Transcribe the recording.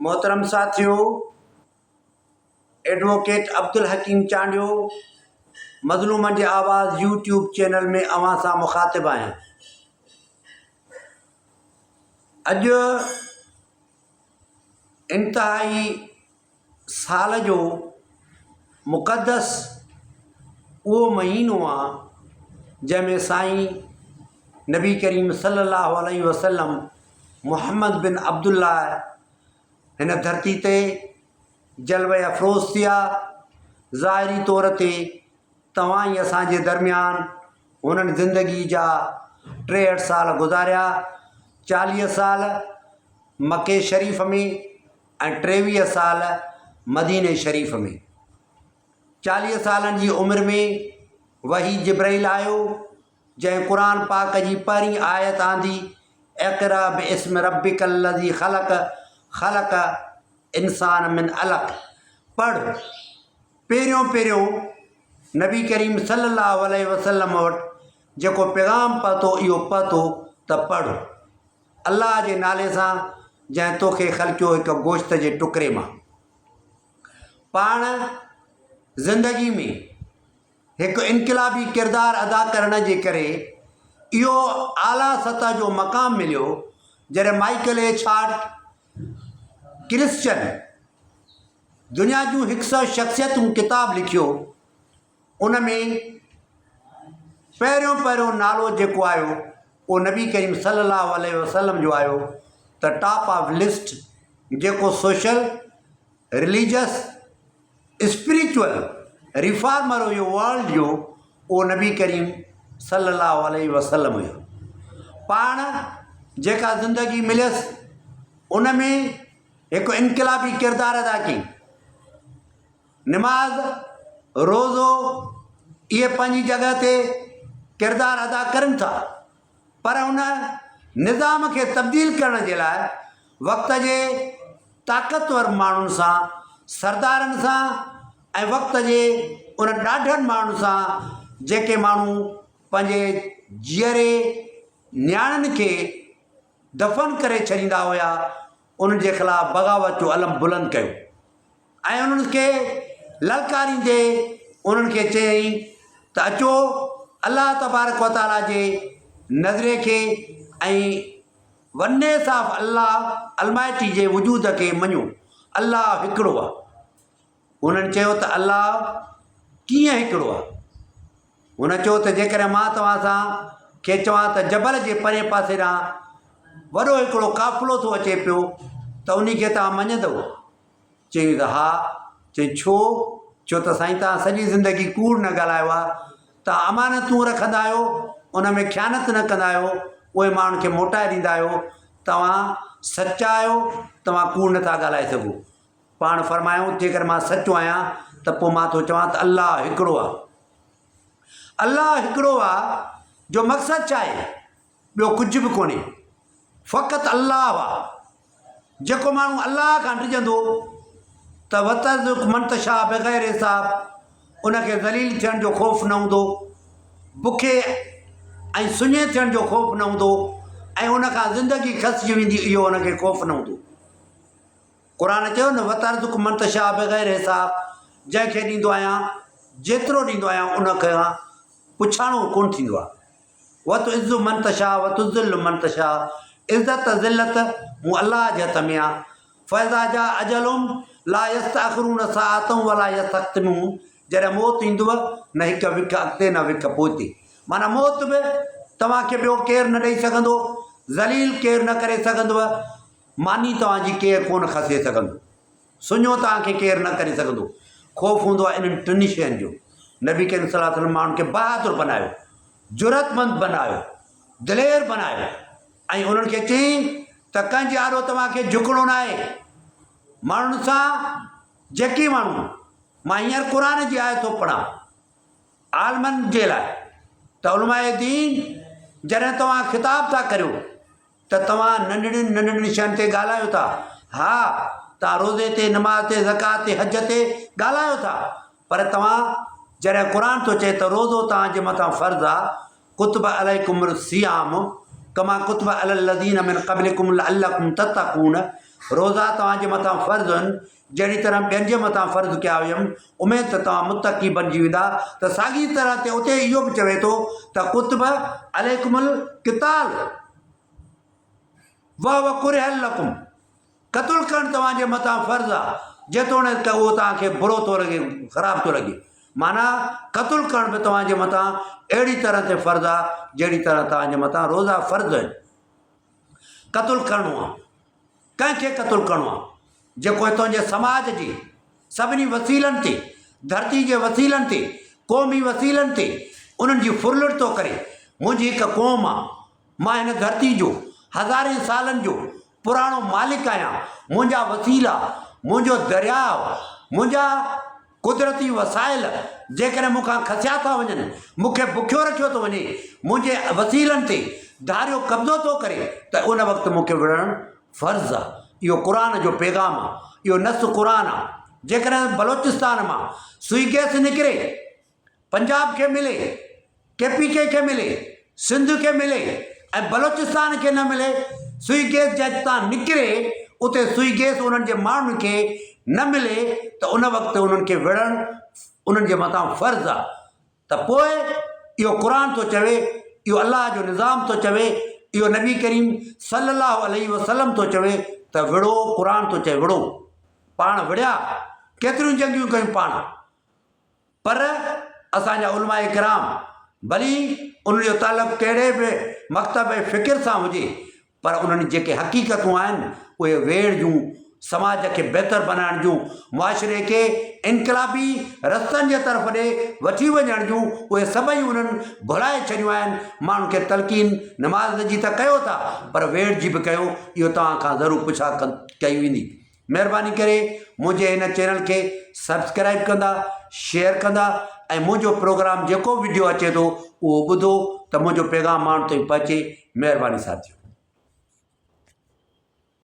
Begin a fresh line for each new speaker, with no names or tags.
मोहतरम साथियों, एडवोकेट अब्दुल हकीम चांडियो मज़लूम जी आवाज़ यूट्यूब चैनल में अवां सां मुखातिब आहियां। अॼु इंतहाई साल जो मुक़दस उहो महीनो आहे जंहिंमें साईं नबी करीम सल्लल्लाहु अलैहि वसल्लम मुहम्मद बिन अब्दुल्ला हिन धरती ते जलवे अफ़रोज़ थिया। ज़ाहिरी तौर ते तव्हां ई असांजे दरमियान हुननि ज़िंदगी जा 63 साल गुज़ारिया। 40 साल मके शरीफ़ में ऐं 23 साल मदीने शरीफ़ में। 40 सालनि जी उमिरि में वही जिब्राइल आयो जंहिं क़ुरान पाक जी पहिरीं आयत आंदी, इक़रा बिस्मि रब्बिकल लज़ी ख़लक़ ख़लक़ इंसान मिन अलक़। पढ़। पहिरियों नबी करीम सल्लल्लाहु अलैहि वसल्लम वटि जेको पैगाम पहुतो इहो पहुतो त पढ़ अल्लाह जे नाले सां जंहिं तोखे ख़लक़ियो हिकु गोश्त जे टुकड़े मां। पाण ज़िंदगी में हिकु इनक़िलाबी किरदारु अदा करण जे करे इहो आला सतह जो मक़ाम मिलियो जॾहिं माइकल एच हार्ट क्रिश्चन दुनिया जूं 100 शख़्सियतूं किताबु लिखियो। उन में पहिरियों नालो जेको आयो उहो नबी करीम सल्लल्लाहु अलैहि वसल्लम जो आयो त टॉप ऑफ लिस्ट जेको सोशल रिलीजियस स्पिरिचुअल रिफॉर्मर हुयो वर्ल्ड जो, उहो नबी करीम सल्लल्लाहु अलैहि वसल्लम हुयो। पाण जेका ज़िंदगी मिलियसि उन में हिकु इनक़िलाबी किरदारु अदा कई। निमाज़ रोज़ो इहे पंहिंजी जॻह ते किरदारु अदा कनि था, पर उन निज़ाम खे तब्दील करण जे लाइ वक़्त जे ताक़तवर माण्हुनि सां, सरदारनि सां ऐं वक़्त जे उन ॾाढनि माण्हुनि सां जेके माण्हू पंहिंजे जीअरे नियाणियुनि खे दफ़न करे छॾींदा हुया, उन्हनि जे ख़िलाफ़ु बग़ावत जो अलम बुलंद कयो ऐं उन्हनि खे ललकारींदे उन्हनि खे चयईं त अचो अल्लाह तबारक व तआला जे नज़रे खे ऐं वननेस ऑफ अल्लाह अलमाइटी जे वजूद खे मञो। अल्लाह हिकिड़ो आहे। उन्हनि चयो त अल्लाह कीअं हिकिड़ो आहे? हुन चयो त जेकॾहिं मां तव्हां सां खे चवां त जबल जे परे पासे ॾांहुं वॾो हिकिड़ो काफ़िलो थो अचे पियो त उन खे तव्हां मञंदव? चई त हा। चई छो? छो त साईं तव्हां सॼी ज़िंदगी कूड़ न ॻाल्हायो आहे, तव्हां अमानतूं रखंदा आहियो, उन में ख़यानत न कंदा आहियो, उहे माण्हुनि खे मोटाए ॾींदा आहियो, तव्हां सचा आहियो, तव्हां कूड़ नथा ॻाल्हाए सघो। पाण फरमायूं जेकर मां सचो आहियां त पोइ मां थो चवां त अल्लाह हिकिड़ो आहे। अल्लाह हिकिड़ो आहे जो मक़सदु छा आहे? ॿियो कुझु बि कोन्हे, फ़क़ति अल्लाह आहे। जेको माण्हू अल्लाह खां डिॼंदो त वतज़ मंतशा बग़ैर हिसाब, उनखे ज़लील थियण जो ख़ौफ़ न हूंदो, बुखे ऐं सुञे थियण जो ख़ौफ़ न हूंदो ऐं उनखां ज़िंदगी खसिजी वेंदी, इहो उनखे ख़ौफ़ न हूंदो। क़ुरान चयो न वतर्ज़ुक़ मंतशा बग़ैर हिसाब, जंहिंखे ॾींदो आहियां जेतिरो ॾींदो आहियां उनखां पुछाणो कोन थींदो आहे। वतुइज़्ज़ु मंतशा वतुज़िल्लु मंतशा, इज़त ज़िल्लत मूं अल्लाह जे हथ में आहे। फ़इज़ा जा अजलुम ला यस्तअख़िरून साअतन वला यस्तक़दिमून, जॾहिं मौत ईंदव न हिकु विक अॻिते न विक पोइते। माना मौत बि तव्हांखे ॿियो केरु न ॾेई सघंदो, ज़लील केरु न करे सघंदव, मानी तव्हांजी केरु कोन खसे सघंदो, सुञो तव्हांखे केरु न करे सघंदो। ख़ौफ़ हूंदो आहे इन्हनि टिनि शयुनि जो। नबी करीम सल्लल्लाहु अलैहि वसल्लम माण्हुनि खे बहादुर बनायो, जुरतमंद बनायो, दिलेर बनायो ऐं उन्हनि खे चयईं त कंहिंजे आॾो तव्हांखे झुकणो न आहे। माण्हुनि सां जेकी माण्हू, मां हींअर क़ुरान जी आयत थो पढ़ां आलमनि जे लाइ त उलमाए दीन जॾहिं तव्हां ख़िताब था करियो त तव्हां नंढड़ियुनि शयुनि ते ॻाल्हायो था। हा, तव्हां रोज़े ते, नमाज़ ते, ज़कात ते, हज ते ॻाल्हायो था, पर तव्हां जॾहिं क़ुरान थो चए त रोज़ो तव्हांजे मथां फ़र्ज़ु आहे, कुतुब अलैकुमुस सियाम कमा कुतुब अलल लज़ीना मिन क़ब्लिकुम लअल्लकुम तत्तक़ून, रोज़ा तव्हांजे मथां फ़र्ज़ु आहिनि जहिड़ी तरह ॿियनि जे मथां फ़र्ज़ु कया हुयमि उमेद त तव्हां मुतक़ी बणिजी वेंदा। त साॻी तरह ते उते इहो बि चवे थो त कुतुब अलैकुमुल क़िताल व कुरिहल लकुम, क़तलु करणु तव्हांजे मथां फ़र्ज़ु आहे जेतोणीकि त उहो तव्हांखे बुरो थो लॻे, ख़राबु थो लॻे। माना क़तलु करण बि तव्हांजे मथां अहिड़ी तरह ते फ़र्ज़ु आहे जहिड़ी तरह तव्हांजे मथां रोज़ा फ़र्ज़ु आहिनि। क़तलु करिणो आहे, कंहिंखे क़तलु करिणो आहे जेको हितां जे समाज जे सभिनी वसीलनि ते, धरती जे वसीलनि ते, क़ौमी वसीलनि ते उन्हनि जी फुरलट थो करे। मुंहिंजी हिकु क़ौम आहे, मां हिन धरती जो हज़ारे सालनि जो पुराणो मालिक आहियां। मुंहिंजा वसीला, मुंहिंजो दरियाव, मुंहिंजा कुदरती वसाइल जेकॾहिं मूंखां खसिया था वञनि, मूंखे बुखियो रखियो थो वञे, मुंहिंजे वसीलनि ते धारियो कब्ज़ो थो करे, त उन वक़्तु मूंखे विढ़णु फ़र्ज़ु आहे। इहो क़ुर जो पैगाम आहे, इहो नस क़ुर आहे। जेकॾहिं बलोचिस्तान मां सुई गैस निकिरे, पंजाब खे मिले, KPK खे मिले, सिंध खे मिले ऐं बलोचिस्तान खे न मिले, सुई गैस जितां निकिरे उते सुई गैस उन्हनि जे माण्हुनि खे न मिले, त उन वक़्तु उन्हनि खे विढ़णु उन्हनि जे मथां फ़र्ज़ु आहे। त पोइ इहो क़ुर थो चवे, इहो अलाह जो निज़ाम थो चवे, इहो नबी करीम सल्लल्लाहु अलैहि वसल्लम थो चवे त विढ़ो। क़ुर थो चए विढ़ो। पाण विढ़िया, केतिरियूं जंगियूं कयूं पाण, पर असांजा उलमा इकराम भली उन्हनि जो तालुक़ु कहिड़े बि मकतब फ़िकिर सां हुजे, पर उन्हनि जेके हक़ीक़तूं आहिनि उहे वेड़ जूं, समाज खे बहितर बनाइण जूं, मुआशिरे खे इनक़लाबी रस्तनि जे तरफ़ ॾे वठी वञण जूं, उहे सभई उन्हनि भुलाए छॾियूं आहिनि। माण्हुनि खे तलक़ीन नमाज़ जी त कयो था, पर वेड़ जी बि कयो। इहो तव्हां खां ज़रूरु पुछा कई वेंदी। महिरबानी करे मुंहिंजे हिन चैनल खे सब्सक्राइब कंदा, शेयर कंदा ऐं मुंहिंजो प्रोग्राम जेको वीडियो अचे थो उहो ॿुधो त मुंहिंजो पैगाम माण्हुनि ताईं पहुचे। महिरबानी साथियो।